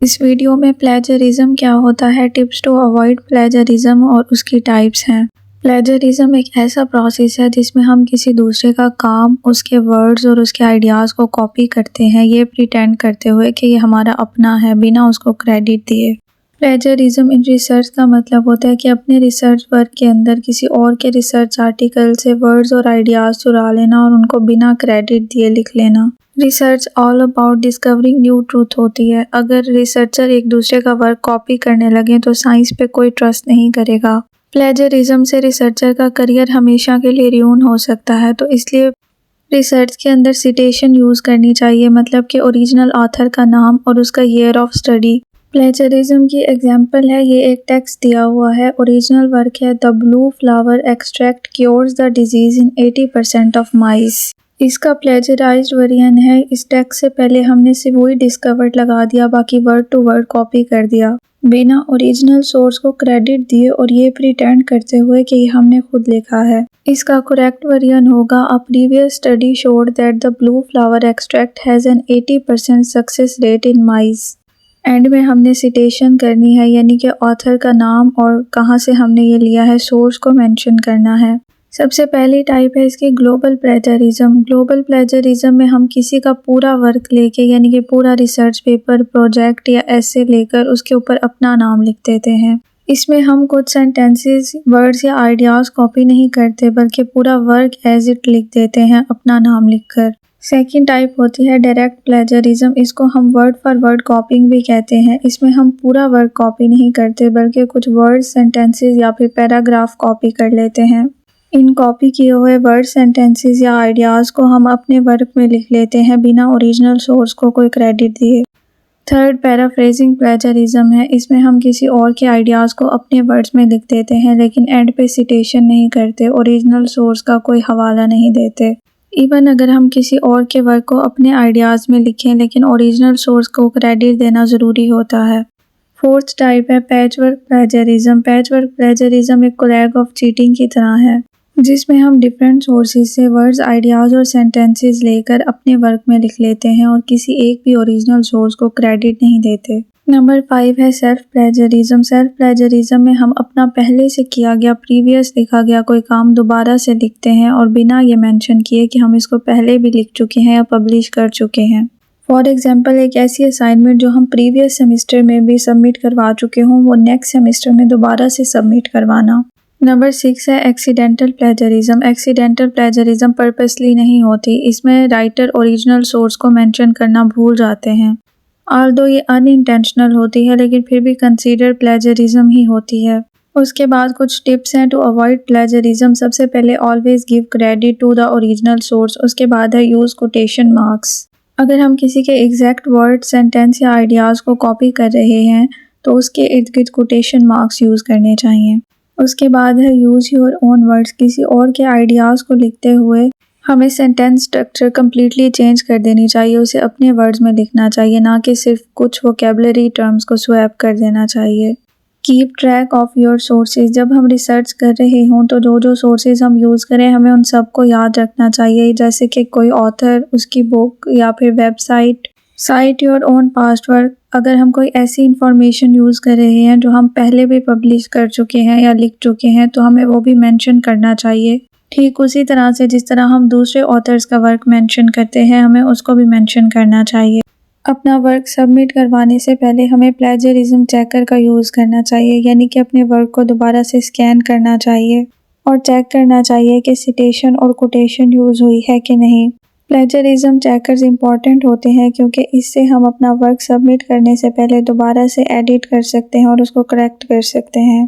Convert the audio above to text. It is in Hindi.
इस वीडियो में प्लेजरिज्म क्या होता है, टिप्स टू अवॉइड प्लेजरिज्म और उसकी टाइप्स हैं। प्लेजरिज्म एक ऐसा प्रोसेस है जिसमें हम किसी दूसरे का काम, उसके वर्ड्स और उसके आइडियाज़ को कॉपी करते हैं, ये प्रिटेंड करते हुए कि ये हमारा अपना है, बिना उसको क्रेडिट दिए। प्लेजरिज्म इन रिसर्च का मतलब होता है कि अपने रिसर्च वर्क के अंदर किसी और के रिसर्च आर्टिकल से वर्ड्स और आइडियाज़ चुरा लेना और उनको बिना क्रेडिट दिए लिख लेना। Research all about discovering new truth होती है। अगर रिसर्चर एक दूसरे का वर्क कॉपी करने लगे तो साइंस पे कोई ट्रस्ट नहीं करेगा। प्लेजरिज्म से रिसर्चर का करियर हमेशा के लिए रुइन हो सकता है, तो इसलिए रिसर्च के अंदर सिटेशन यूज़ करनी चाहिए, मतलब कि ओरिजिनल ऑथर का नाम और उसका ईयर ऑफ स्टडी। प्लेजरिज्म की एग्जाम्पल है, ये एक टेक्स्ट दिया हुआ है, ओरिजिनल वर्क है the blue flower extract cures the disease in 80% of mice. इसका प्लेजराइज्ड वेरिएंट है। इस टेक्स्ट से पहले हमने सिर्फ वही डिस्कवर्ड लगा दिया, बाकी वर्ड टू वर्ड कॉपी कर दिया बिना ओरिजिनल सोर्स को क्रेडिट दिए और ये प्रिटेंड करते हुए कि ये हमने खुद लिखा है। इसका करेक्ट वेरिएंट होगा a previous study showed that the blue flower extract has an 80% success rate in mice. And में हमने सिटेशन करनी है, यानी कि ऑथर का नाम और कहाँ से हमने ये लिया है, सोर्स को मेंशन करना है। सबसे पहली टाइप है इसकी ग्लोबल प्लेजरिज्म। ग्लोबल प्लेजरिज्म में हम किसी का पूरा वर्क लेके, यानी कि पूरा रिसर्च पेपर, प्रोजेक्ट या ऐसे लेकर उसके ऊपर अपना नाम लिख देते हैं। इसमें हम कुछ सेंटेंसेस, वर्ड्स या आइडियाज़ कॉपी नहीं करते, बल्कि पूरा वर्क एज इट लिख देते हैं अपना नाम लिखकर। सेकेंड टाइप होती है डायरेक्ट प्लेजरिज्म। इसको हम वर्ड फॉर वर्ड कॉपिंग भी कहते हैं। इसमें हम पूरा वर्क कॉपी नहीं करते, बल्कि कुछ वर्ड्स, सेंटेंसेस या फिर पैराग्राफ कॉपी कर लेते हैं। इन कॉपी किए हुए वर्ड, सेंटेंसेस या आइडियाज़ को हम अपने वर्क में लिख लेते हैं बिना ओरिजिनल सोर्स को कोई क्रेडिट दिए। थर्ड पैराफ्रेजिंग प्लेजरिज्म है। इसमें हम किसी और के आइडियाज़ को अपने वर्ड्स में लिख देते हैं, लेकिन एंड पे सिटेशन नहीं करते, ओरिजिनल सोर्स का कोई हवाला नहीं देते। इवन अगर हम किसी और के वर्क को अपने आइडियाज़ में लिखें, लेकिन ओरिजिनल सोर्स को क्रेडिट देना ज़रूरी होता है। फोर्थ टाइप है पैचवर्क प्लेजरिज्म। पैचवर्क प्लेजरिज्म एक कोलैग ऑफ चीटिंग की तरह है, जिसमें हम डिफरेंट सोर्सेज से वर्ड्स, आइडियाज़ और सेंटेंसेस लेकर अपने वर्क में लिख लेते हैं और किसी एक भी ओरिजिनल सोर्स को क्रेडिट नहीं देते। नंबर 5 है सेल्फ प्लेजरिज्म। सेल्फ प्लेजरिज्म में हम अपना पहले से किया गया, प्रीवियस लिखा गया कोई काम दोबारा से लिखते हैं और बिना ये मेंशन किए कि हम इसको पहले भी लिख चुके हैं या पब्लिश कर चुके हैं। फॉर एग्जाम्पल, एक ऐसी असाइनमेंट जो हम प्रीवियस सेमेस्टर में भी सबमिट करवा चुके हों, वो नेक्स्ट सेमेस्टर में दोबारा से सबमिट करवाना। नंबर 6 है accidental plagiarism. Accidental plagiarism purposely नहीं होती। इसमें राइटर ओरिजिनल सोर्स को मेंशन करना भूल जाते हैं। ऑल्दो ये अनइंटेंशनल होती है, लेकिन फिर भी कंसीडर प्लेजरिज्म ही होती है। उसके बाद कुछ टिप्स हैं टू अवॉइड प्लेजरिज्म। सबसे पहले always give credit to the original source. उसके बाद है यूज़ कोटेशन मार्क्स। अगर हम किसी के एग्जैक्ट वर्ड, सेंटेंस या आइडियाज़ को कॉपी कर रहे हैं तो उसके इर्द गिर्द कोटेशन मार्क्स यूज़ करने चाहिए। उसके बाद है यूज़ योर ओन वर्ड्स। किसी और के आइडियाज़ को लिखते हुए हमें सेंटेंस स्ट्रक्चर कम्प्लीटली चेंज कर देनी चाहिए, उसे अपने वर्ड्स में लिखना चाहिए, ना कि सिर्फ कुछ वोकेबलरी टर्म्स को स्वैप कर देना चाहिए। Keep track of your sources. जब हम रिसर्च कर रहे हों तो जो जो सोर्सेज हम यूज़ करें, हमें उन सब को याद रखना चाहिए, जैसे कि कोई ऑथर, उसकी बुक या फिर website. Site your own past work. अगर हम कोई ऐसी इंफॉर्मेशन यूज़ कर रहे हैं जो हम पहले भी पब्लिश कर चुके हैं या लिख चुके हैं, तो हमें वो भी मेंशन करना चाहिए। ठीक उसी तरह से जिस तरह हम दूसरे ऑथर्स का वर्क मेंशन करते हैं, हमें उसको भी मेंशन करना चाहिए। अपना वर्क सबमिट करवाने से पहले हमें प्लेजरिज्म चेकर का यूज़ करना चाहिए, यानी कि अपने वर्क को दोबारा से स्कैन करना चाहिए और चेक करना चाहिए कि सिटेशन और कोटेशन यूज़ हुई है कि नहीं। प्लेजरिज्म चेकर्स इंपॉर्टेंट होते हैं क्योंकि इससे हम अपना वर्क सबमिट करने से पहले दोबारा से एडिट कर सकते हैं और उसको करेक्ट कर सकते हैं।